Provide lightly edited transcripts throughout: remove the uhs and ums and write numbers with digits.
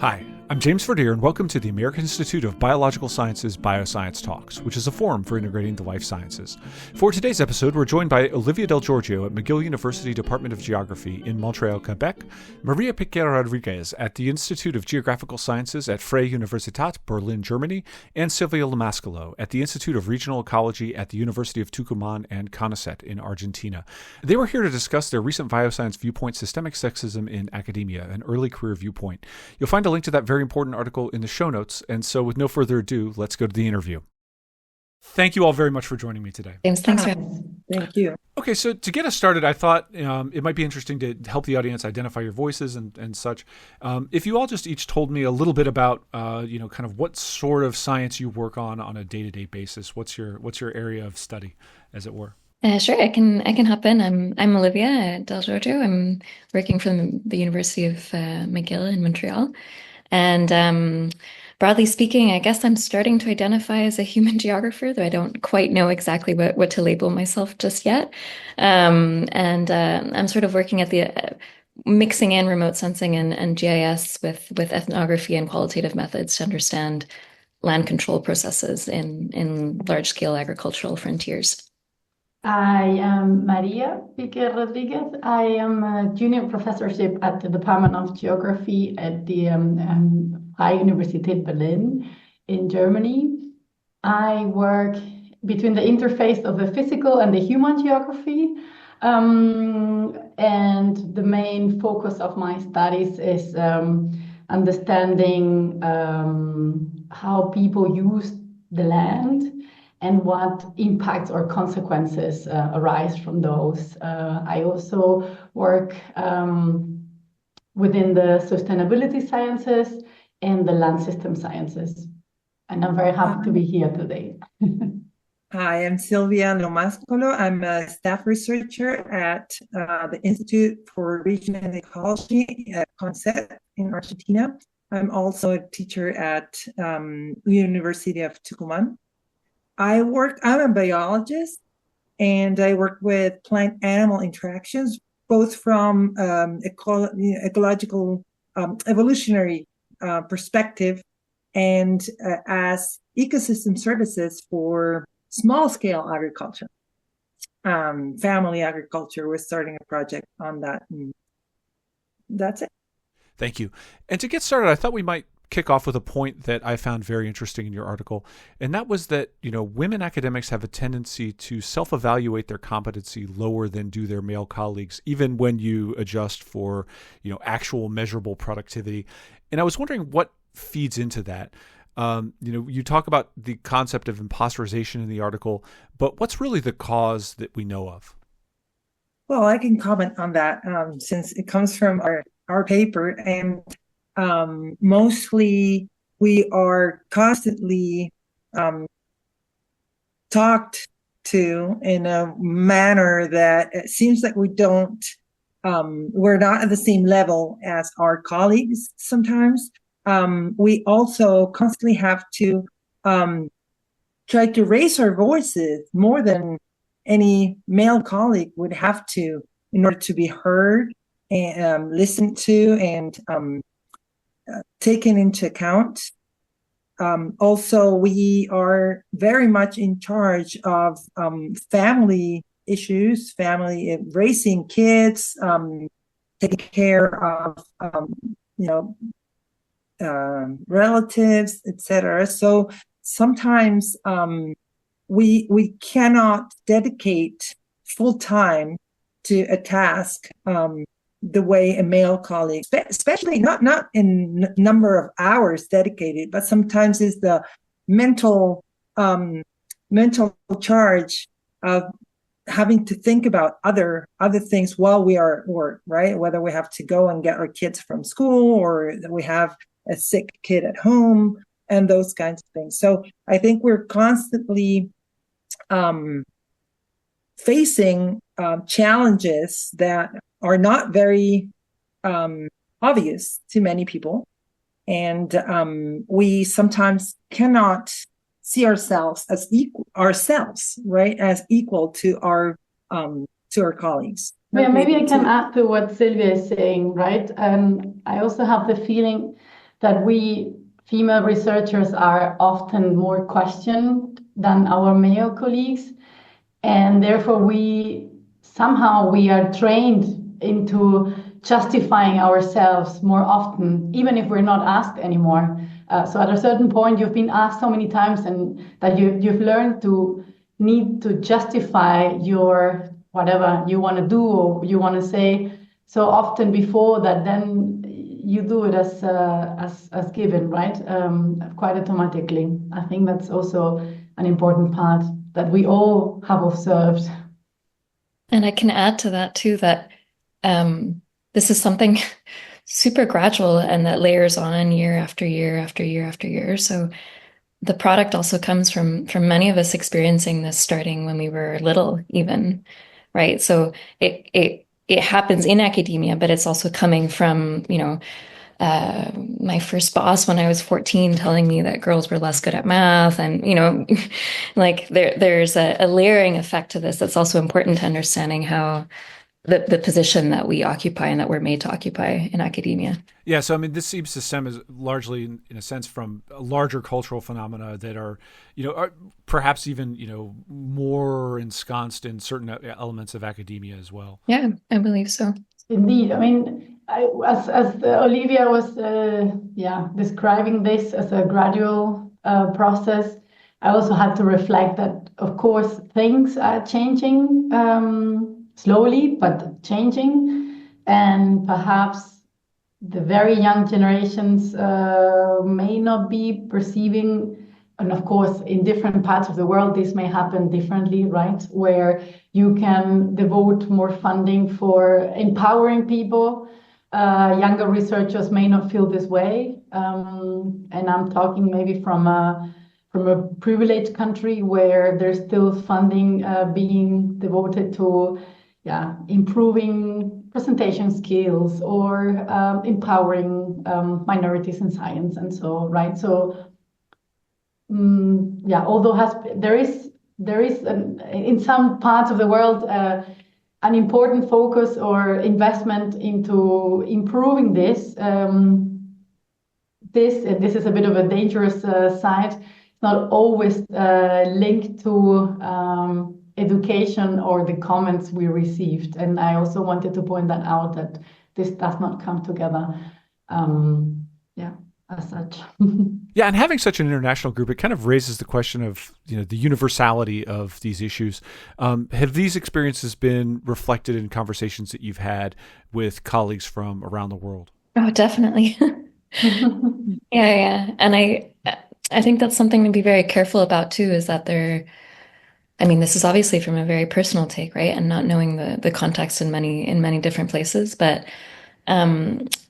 Hi, I'm James Verdeer, and welcome to the American Institute of Biological Sciences BioScience Talks, which is a forum for integrating the life sciences. For today's episode, we're joined by Olivia Del Giorgio at McGill University Department of Geography in Montreal, Quebec, Maria Piquer Rodriguez at the Institute of Geographical Sciences at Freie Universität, Berlin, Germany, and Silvia Lamascalo at the Institute of Regional Ecology at the University of Tucumán and CONICET in Argentina. They were here to discuss their recent BioScience viewpoint, Systemic Sexism in Academia, an early career viewpoint. You'll find a link to that very important article in the show notes. And so with no further ado, let's go to the interview. Thank you all very much for joining me today. James, thanks for having me. Thank you. Okay, so to get us started, I thought it might be interesting to help the audience identify your voices and such. If you all just each told me a little bit about, kind of what sort of science you work on a day-to-day basis. What's your area of study, as it were? Sure, I can hop in. I'm Olivia Del Giorgio. I'm working for the University of McGill in Montreal, and broadly speaking, I guess I'm starting to identify as a human geographer, though I don't quite know exactly what to label myself just yet. And I'm sort of working at the mixing in remote sensing and GIS with ethnography and qualitative methods to understand land control processes in large scale agricultural frontiers. I am Maria Piquer Rodriguez. I am a junior professorship at the Department of Geography at the Freie Universität Berlin in Germany. I work between the interface of the physical and the human geography. And the main focus of my studies is understanding how people use the land and what impacts or consequences arise from those. I also work within the sustainability sciences and the land system sciences. And I'm very happy to be here today. Hi, I'm Silvia Lamascalo. I'm a staff researcher at the Institute for Regional Ecology at CONICET in Argentina. I'm also a teacher at University of Tucumán. I'm a biologist, and I work with plant-animal interactions, both from ecological evolutionary perspective and as ecosystem services for small-scale agriculture, family agriculture. We're starting a project on that, and that's it. Thank you. And to get started, I thought we might kick off with a point that I found very interesting in your article, and that was that women academics have a tendency to self-evaluate their competency lower than do their male colleagues, even when you adjust for actual measurable productivity. And I was wondering what feeds into that. You talk about the concept of imposterization in the article, but what's really the cause that we know of? Well, I can comment on that since it comes from our paper, and mostly we are constantly talked to in a manner that it seems like we're not at the same level as our colleagues sometimes. We also constantly have to try to raise our voices more than any male colleague would have to in order to be heard and listened to and taken into account. Also, we are very much in charge of family issues, raising kids, taking care of relatives, etc. So sometimes we cannot dedicate full time to a task the way a male colleague, especially not in number of hours dedicated, but sometimes is the mental charge of having to think about other things while we are at work, right? Whether we have to go and get our kids from school or we have a sick kid at home and those kinds of things. So I think we're constantly facing challenges that are not very obvious to many people. And we sometimes cannot see ourselves as right, as equal to our colleagues. Yeah, maybe I can add to what Sylvia is saying, right? I also have the feeling that we female researchers are often more questioned than our male colleagues, and therefore we are trained into justifying ourselves more often, even if we're not asked anymore. So at a certain point, you've been asked so many times, and that you've learned to need to justify your whatever you want to do or you want to say so often before that, then you do it as given, right? Quite automatically. I think that's also an important part that we all have observed. And I can add to that too that this is something super gradual and that layers on year after year after year after year. So the product also comes from many of us experiencing this starting when we were little, even, right? So it happens in academia, but it's also coming from, my first boss when I was 14 telling me that girls were less good at math. And, like there's a layering effect to this that's also important to understanding how the position that we occupy and that we're made to occupy in academia. Yeah, so I mean, this seems to stem as largely, in a sense, from larger cultural phenomena that are perhaps even, more ensconced in certain elements of academia as well. Yeah, I believe so. Indeed. I mean, as Olivia was describing this as a gradual process, I also had to reflect that, of course, things are changing slowly, but changing. And perhaps the very young generations may not be perceiving, and of course, in different parts of the world, this may happen differently, right? Where you can devote more funding for empowering people. Younger researchers may not feel this way. And I'm talking maybe from a privileged country where there's still funding being devoted to improving presentation skills or empowering minorities in science and so, right? So, although there is in some parts of the world an important focus or investment into improving this. This is a bit of a dangerous side. It's not always linked to education or the comments we received. And I also wanted to point that out, that this does not come together as such. Yeah, and having such an international group, it kind of raises the question of the universality of these issues. Have these experiences been reflected in conversations that you've had with colleagues from around the world? Oh, definitely. Yeah. And I think that's something to be very careful about too, is that this is obviously from a very personal take, right? And not knowing the context in many different places, but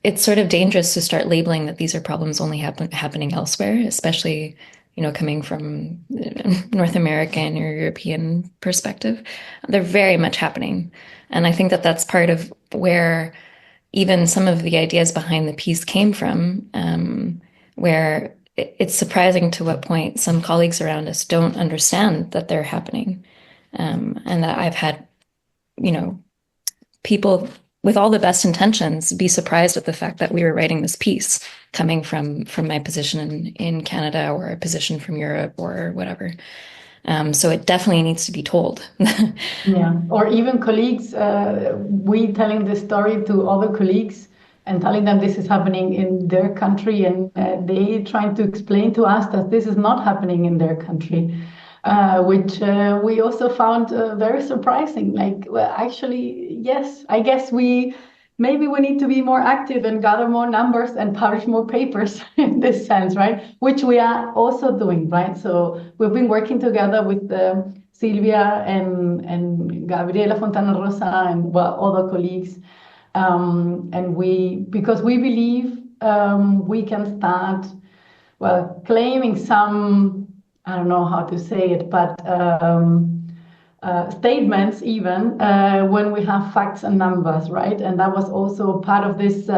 it's sort of dangerous to start labeling that these are problems only happening elsewhere, especially, coming from North American or European perspective. They're very much happening. And I think that that's part of where even some of the ideas behind the piece came from, where it's surprising to what point some colleagues around us don't understand that they're happening. And that I've had, people with all the best intentions be surprised at the fact that we were writing this piece coming from my position in Canada or a position from Europe or whatever. So it definitely needs to be told. Yeah, or even colleagues, we telling this story to other colleagues and telling them this is happening in their country, and they trying to explain to us that this is not happening in their country, which we also found very surprising. Like, well, actually, yes, I guess maybe we need to be more active and gather more numbers and publish more papers in this sense, right? Which we are also doing, right? So we've been working together with Silvia and Gabriela Fontana Rosa and other colleagues. And because we believe we can start, claiming some, I don't know how to say it, but statements even when we have facts and numbers, right? And that was also part of this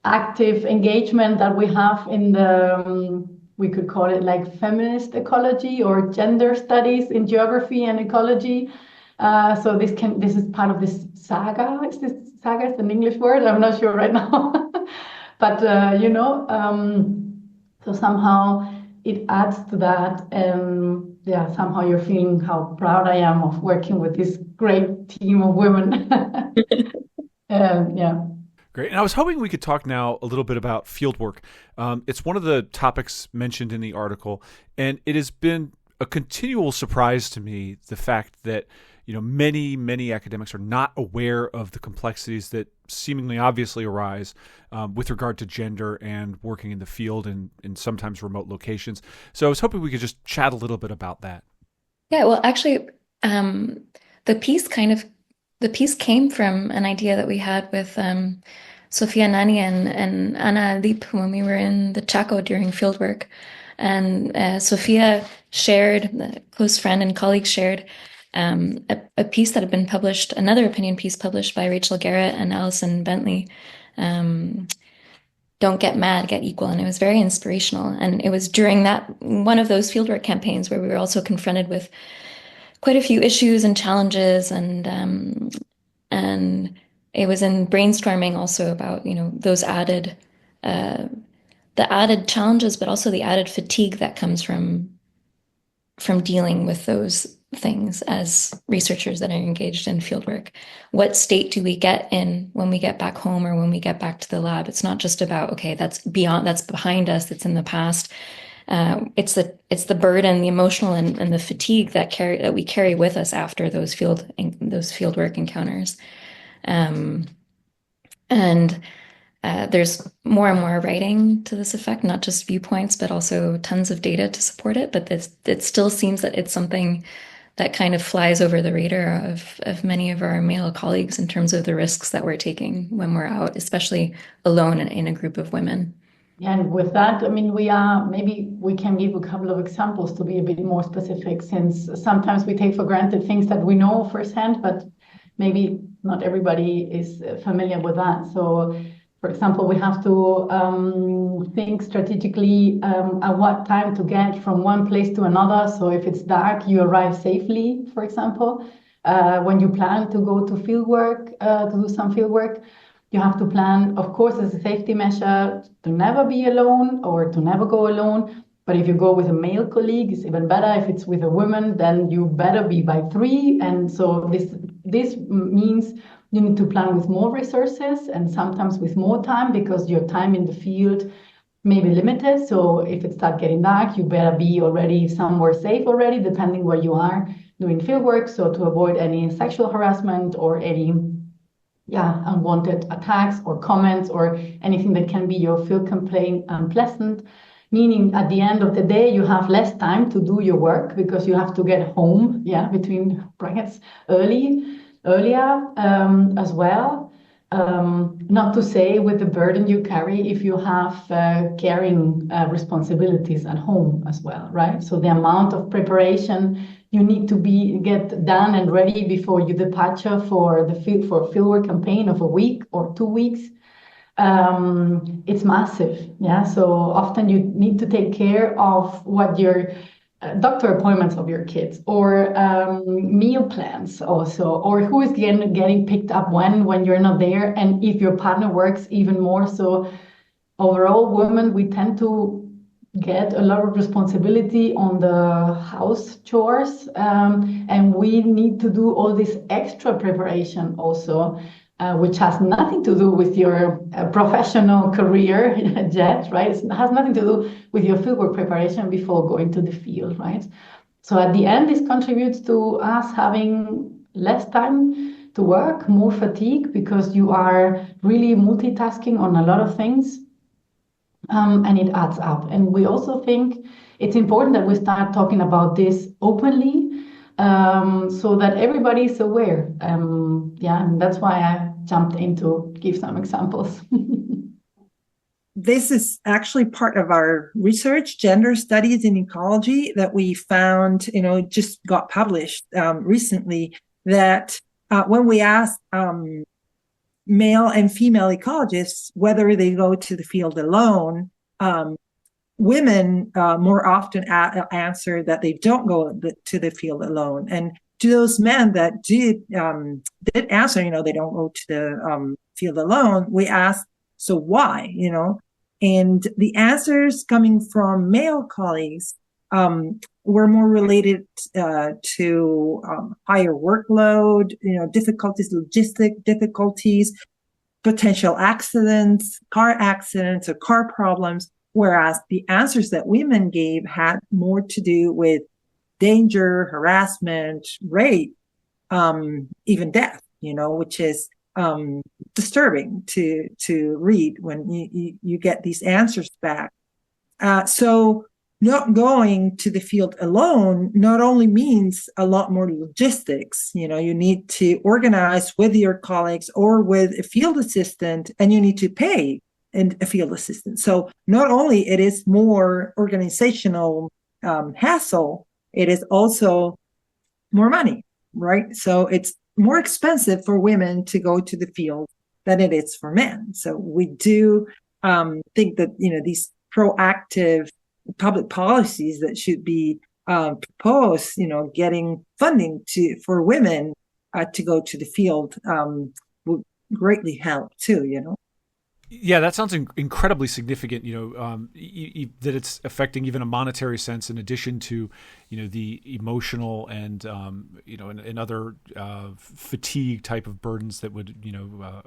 active engagement that we have in the, we could call it like feminist ecology or gender studies in geography and ecology. So this is part of this saga. Is this saga is an English word? I'm not sure right now. but so somehow it adds to that, and yeah, somehow you're feeling how proud I am of working with this great team of women. Yeah. Great. And I was hoping we could talk now a little bit about fieldwork. It's one of the topics mentioned in the article, and it has been a continual surprise to me, the fact that many academics are not aware of the complexities that seemingly obviously arise with regard to gender and working in the field and in sometimes remote locations. So I was hoping we could just chat a little bit about that. Yeah, well, actually, the piece came from an idea that we had with Sofia Nani and Anna Lip when we were in the Chaco during fieldwork. And Sofia shared, a close friend and colleague shared a piece that had been published, another opinion piece published by Rachel Garrett and Alison Bentley. Don't get mad, get equal. And it was very inspirational. And it was during one of those fieldwork campaigns where we were also confronted with quite a few issues and challenges, and it was in brainstorming also about those added the added challenges, but also the added fatigue that comes from dealing with those things as researchers that are engaged in fieldwork. What state do we get in when we get back home or when we get back to the lab? It's not just about, okay, that's behind us, it's in the past. It's the burden, the emotional and the fatigue that we carry with us after those fieldwork encounters. There's more and more writing to this effect, not just viewpoints, but also tons of data to support it. But it still seems that it's something that kind of flies over the radar of many of our male colleagues in terms of the risks that we're taking when we're out, especially alone and in a group of women. Yeah, and with that, I mean, maybe we can give a couple of examples to be a bit more specific, since sometimes we take for granted things that we know firsthand, but maybe not everybody is familiar with that. So, for example, we have to think strategically at what time to get from one place to another. So if it's dark, you arrive safely, for example. When you plan to go to field work, to do some field work, you have to plan, of course, as a safety measure, to never be alone or to never go alone. But if you go with a male colleague, it's even better. If it's with a woman, then you better be by 3. And so this means you need to plan with more resources and sometimes with more time, because your time in the field may be limited. So if it starts getting dark, you better be already somewhere safe already, depending where you are doing field work. So to avoid any sexual harassment or any unwanted attacks or comments or anything that can be your field complaint unpleasant, meaning at the end of the day, you have less time to do your work because you have to get home, between brackets, earlier as well. Not to say with the burden you carry if you have caring responsibilities at home as well, right? So the amount of preparation you need to get done and ready before your departure for a fieldwork campaign of a week or 2 weeks, it's massive. Yeah, so often you need to take care of what your doctor appointments of your kids, or meal plans also, or who is getting picked up when you're not there, and if your partner works, even more. So overall, women, we tend to get a lot of responsibility on the house chores, and we need to do all this extra preparation also, which has nothing to do with your professional career yet, right? It has nothing to do with your fieldwork preparation before going to the field, right? So at the end, this contributes to us having less time to work, more fatigue, because you are really multitasking on a lot of things, and it adds up. And we also think it's important that we start talking about this openly, so that everybody is aware. And that's why I jumped in to give some examples. This is actually part of our research, Gender Studies in Ecology, that we found, just got published recently, that when we asked male and female ecologists whether they go to the field alone, women more often answer that they don't go to the field alone. And to those men that did answer, they don't go to the field alone, we asked So why, And the answers coming from male colleagues were more related to higher workload, difficulties, logistic difficulties, potential accidents, car accidents, or car problems. Whereas the answers that women gave had more to do with danger, harassment, rape, even death, which is disturbing to read when you get these answers back. So not going to the field alone not only means a lot more logistics. You need to organize with your colleagues or with a field assistant, and you need to pay a field assistant. So not only it is more organizational hassle, it is also more money, right? So it's more expensive for women to go to the field than it is for men. So we do think that, these proactive public policies that should be proposed, getting funding for women to go to the field would greatly help too. Yeah, that sounds incredibly significant. That it's affecting even a monetary sense, in addition to, the emotional and and other fatigue type of burdens that would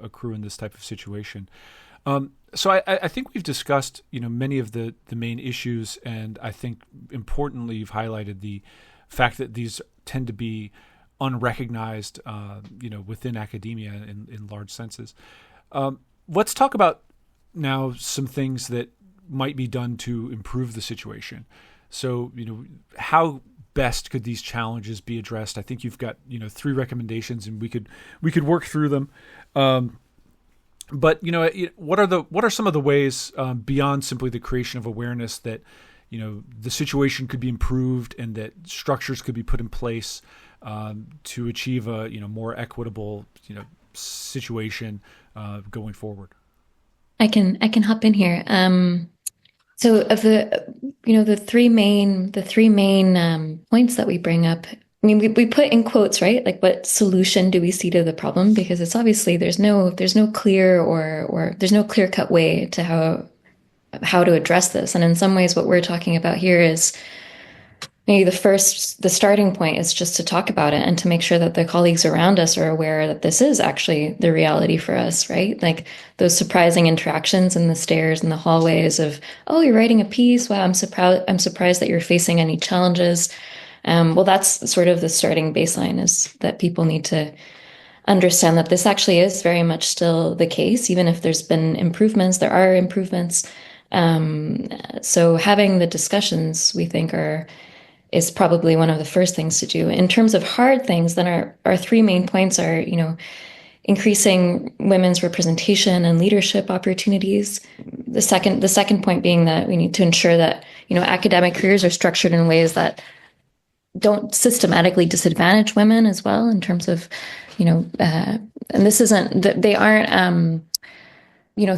accrue in this type of situation. So I think we've discussed many of the main issues, and I think importantly you've highlighted the fact that these tend to be unrecognized within academia in large senses. Let's talk about now some things that might be done to improve the situation. So, how best could these challenges be addressed? I think you've got, 3 recommendations, and we could work through them. But what are some of the ways beyond simply the creation of awareness that the situation could be improved and that structures could be put in place to achieve a more equitable situation going forward? I can hop in here. So of the three main points that we bring up, I mean, we put in quotes, right? Like, what solution do we see to the problem? Because it's obviously there's no clear or there's no clear cut way to how to address this. And in some ways, what we're talking about here is maybe the starting point is just to talk about it and to make sure that the colleagues around us are aware that this is actually the reality for us, right? Like those surprising interactions in the stairs and the hallways of, oh, you're writing a piece. Wow, I'm surprised that you're facing any challenges. Well, that's sort of the starting baseline, is that people need to understand that this actually is very much still the case, even if there's been improvements, there are improvements. So having the discussions, we think, is probably one of the first things to do. In terms of hard things, then our 3 main points are, increasing women's representation and leadership opportunities. The second point being that we need to ensure that, academic careers are structured in ways that don't systematically disadvantage women as well, in terms of, and this isn't that they aren't,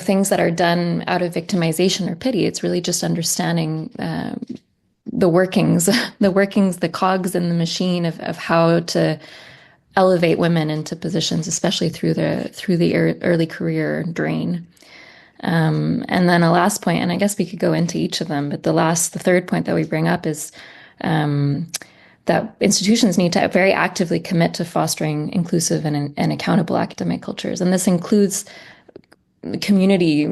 things that are done out of victimization or pity. It's really just understanding the workings, the cogs in the machine of how to elevate women into positions, especially through the early career drain. And then a last point, and I guess we could go into each of them, but the third point that we bring up is that institutions need to very actively commit to fostering inclusive and accountable academic cultures. And this includes the community.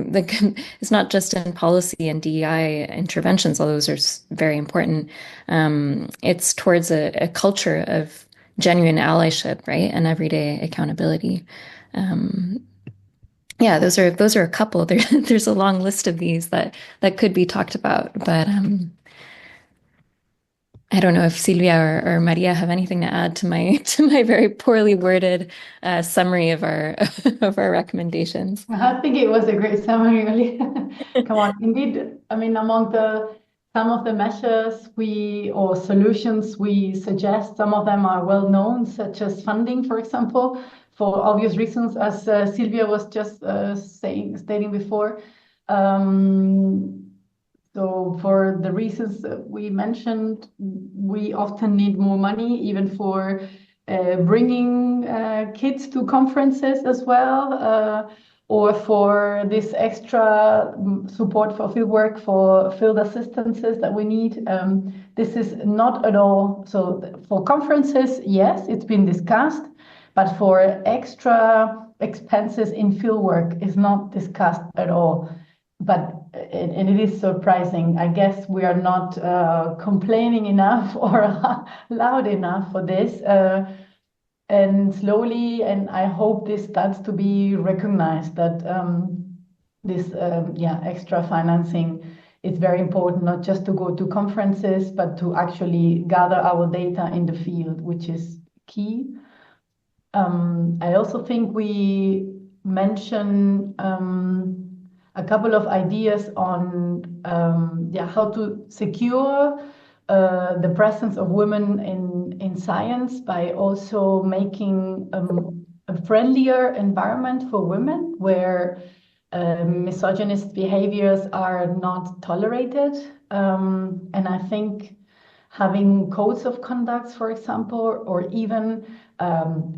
It's not just in policy and DEI interventions, although those are very important. It's towards a culture of genuine allyship, right, and everyday accountability. Yeah, those are a couple. There's a long list of these that could be talked about, but I don't know if Silvia or Maria have anything to add to my very poorly worded summary of our recommendations. I think it was a great summary, really. Come on, indeed. I mean, among some of the measures or solutions we suggest, some of them are well known, such as funding, for example, for obvious reasons, as Silvia was just stating before. So for the reasons that we mentioned, we often need more money, even for bringing kids to conferences as well, or for this extra support for field work, for field assistances that we need. This is not at all. So for conferences, yes, it's been discussed, but for extra expenses in field work is not discussed at all. But and it is surprising. I guess we are not complaining enough or loud enough for this. And slowly, and I hope this starts to be recognized that this extra financing is very important, not just to go to conferences, but to actually gather our data in the field, which is key. I also think we mention a couple of ideas on how to secure the presence of women in science by also making a friendlier environment for women where misogynist behaviors are not tolerated. And I think having codes of conduct, for example, or even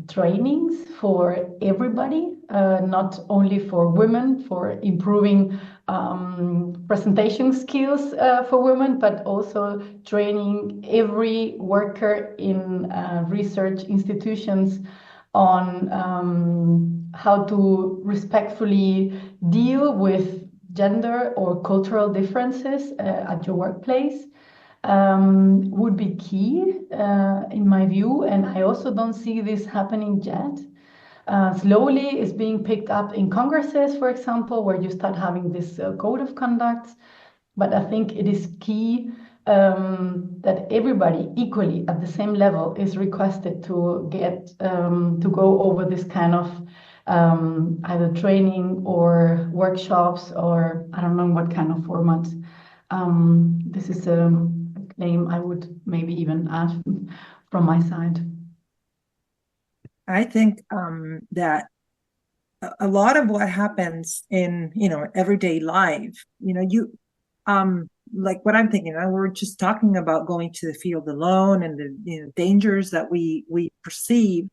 trainings for everybody, not only for women, for improving presentation skills for women, but also training every worker in research institutions on how to respectfully deal with gender or cultural differences at your workplace. Would be key in my view, and I also don't see this happening yet. Slowly it's being picked up in congresses, for example, where you start having this code of conduct. But I think it is key that everybody equally at the same level is requested to get to go over this kind of either training or workshops, or I don't know what kind of format. This is a claim I would maybe even add from my side. I think that a lot of what happens in everyday life, like what I'm thinking, we're just talking about going to the field alone and the dangers that we perceive.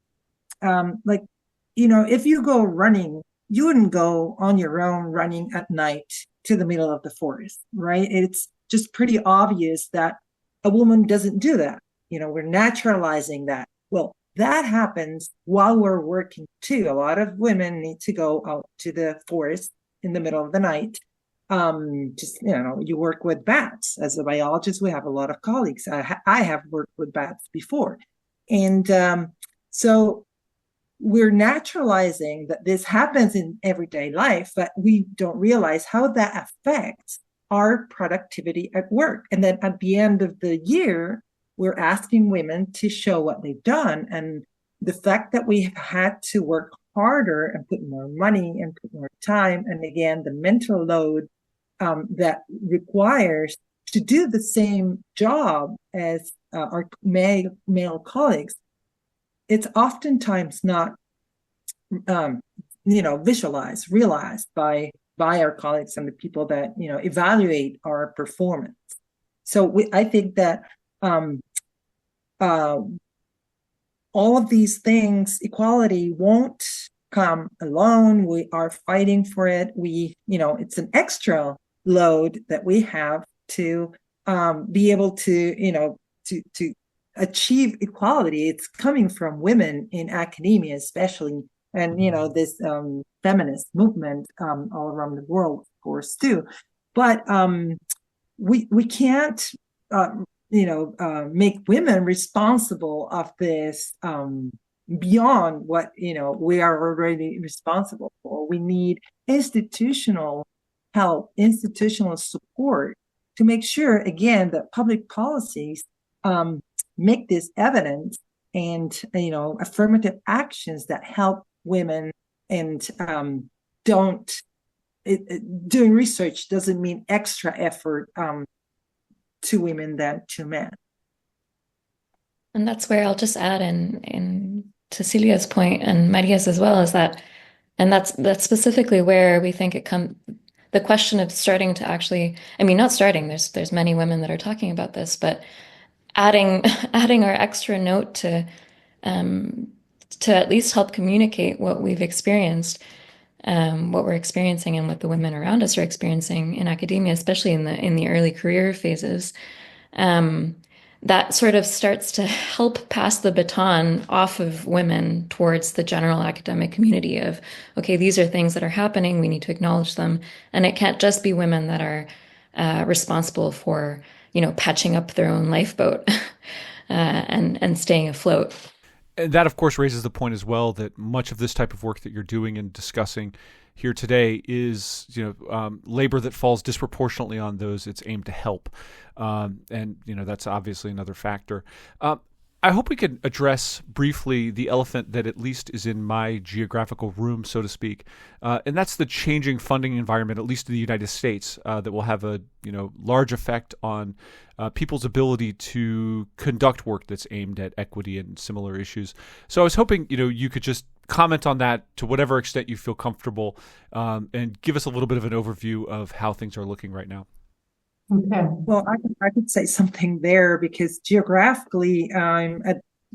If you go running, you wouldn't go on your own running at night to the middle of the forest, right? It's just pretty obvious that a woman doesn't do that. We're naturalizing that. Well, that happens while we're working too. A lot of women need to go out to the forest in the middle of the night. You work with bats. As a biologist, we have a lot of colleagues. I have worked with bats before. And so we're naturalizing that this happens in everyday life, but we don't realize how that affects our productivity at work. And then at the end of the year, we're asking women to show what they've done. And the fact that we have had to work harder and put more money and put more time, and again, the mental load that requires to do the same job as our male colleagues, it's oftentimes not, realized by our colleagues and the people that, evaluate our performance. So I think that all of these things, equality won't come alone. We are fighting for it. It's an extra load that we have to be able to, to achieve equality. It's coming from women in academia, especially, and this feminist movement all around the world, of course, too. But we can't make women responsible of this beyond what we are already responsible for. We need institutional help, institutional support to make sure, again, that public policies make this evident, and affirmative actions that help women, and doing research doesn't mean extra effort to women than to men. And that's where I'll just add in to Celia's point and Maria's as well, is that, and that's specifically where we think the question of starting to actually, not starting, there's many women that are talking about this, but adding our extra note to at least help communicate what we've experienced. what we're experiencing and what the women around us are experiencing in academia, especially in the early career phases, that sort of starts to help pass the baton off of women towards the general academic community of, okay, these are things that are happening, we need to acknowledge them. And it can't just be women that are responsible for, patching up their own lifeboat and staying afloat. And that, of course, raises the point as well that much of this type of work that you're doing and discussing here today is, labor that falls disproportionately on those it's aimed to help. And that's obviously another factor. I hope we could address briefly the elephant that at least is in my geographical room, so to speak, and that's the changing funding environment, at least in the United States, that will have a large effect on people's ability to conduct work that's aimed at equity and similar issues. So I was hoping you could just comment on that to whatever extent you feel comfortable, and give us a little bit of an overview of how things are looking right now. Okay. Well, I could say something there because geographically, I'm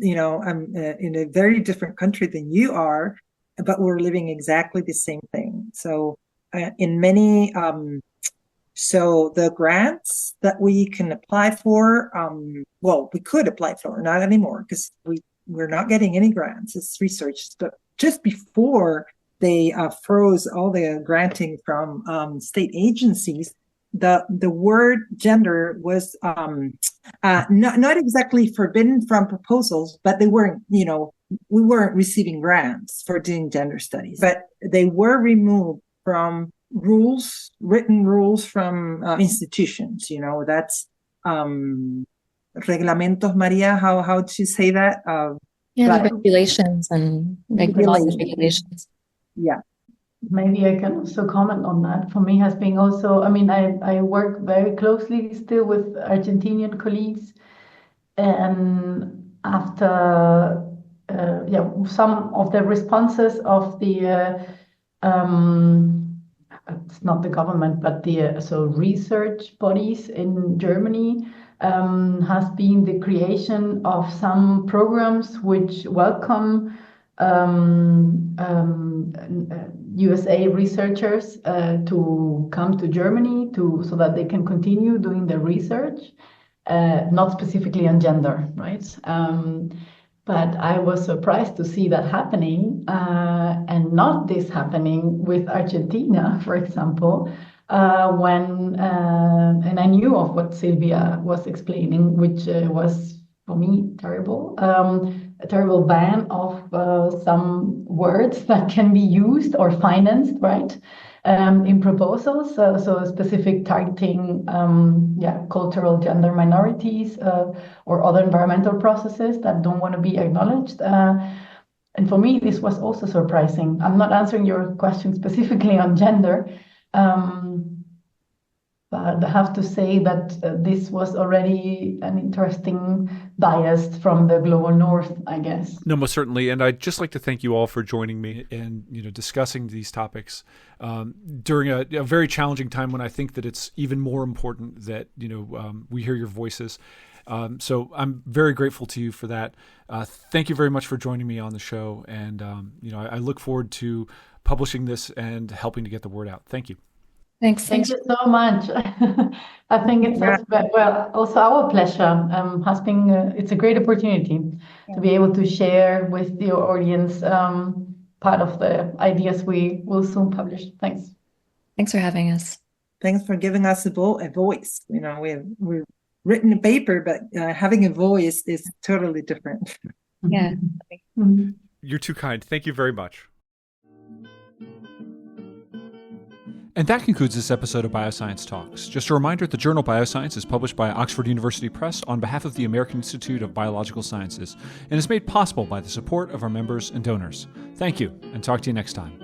in a very different country than you are, but we're living exactly the same thing. So, in many, so the grants that we can apply for, we could apply for, not anymore because we're not getting any grants. It's research, but just before they froze all the granting from state agencies. The word gender was not exactly forbidden from proposals, but they weren't, we weren't receiving grants for doing gender studies, but they were removed from written rules from institutions. That's reglamentos, Maria. How do you say that? The regulations and regulations. Yeah. Maybe I can also comment on that. For me, has been also, I work very closely still with Argentinian colleagues, and after some of the responses of the it's not the government, but the research bodies in Germany has been the creation of some programs which welcome USA researchers to come to Germany so that they can continue doing their research, not specifically on gender, right? But I was surprised to see that happening, and not this happening with Argentina, for example, and I knew of what Silvia was explaining, which was for me terrible. A terrible ban of some words that can be used or financed, right, in proposals. So specific targeting, cultural gender minorities or other environmental processes that don't want to be acknowledged. And for me, this was also surprising. I'm not answering your question specifically on gender, but I have to say that this was already an interesting bias from the global north, I guess. No, most certainly. And I'd just like to thank you all for joining me and discussing these topics during a very challenging time when I think that it's even more important that we hear your voices. So I'm very grateful to you for that. Thank you very much for joining me on the show. And I look forward to publishing this and helping to get the word out. Thank you. Thanks. Thank you so much. I think it's also our pleasure. It's a great opportunity to be able to share with your audience part of the ideas we will soon publish. Thanks. Thanks for having us. Thanks for giving us a voice. We've written a paper, but having a voice is totally different. Yeah. You're too kind. Thank you very much. And that concludes this episode of BioScience Talks. Just a reminder, the journal BioScience is published by Oxford University Press on behalf of the American Institute of Biological Sciences and is made possible by the support of our members and donors. Thank you, and talk to you next time.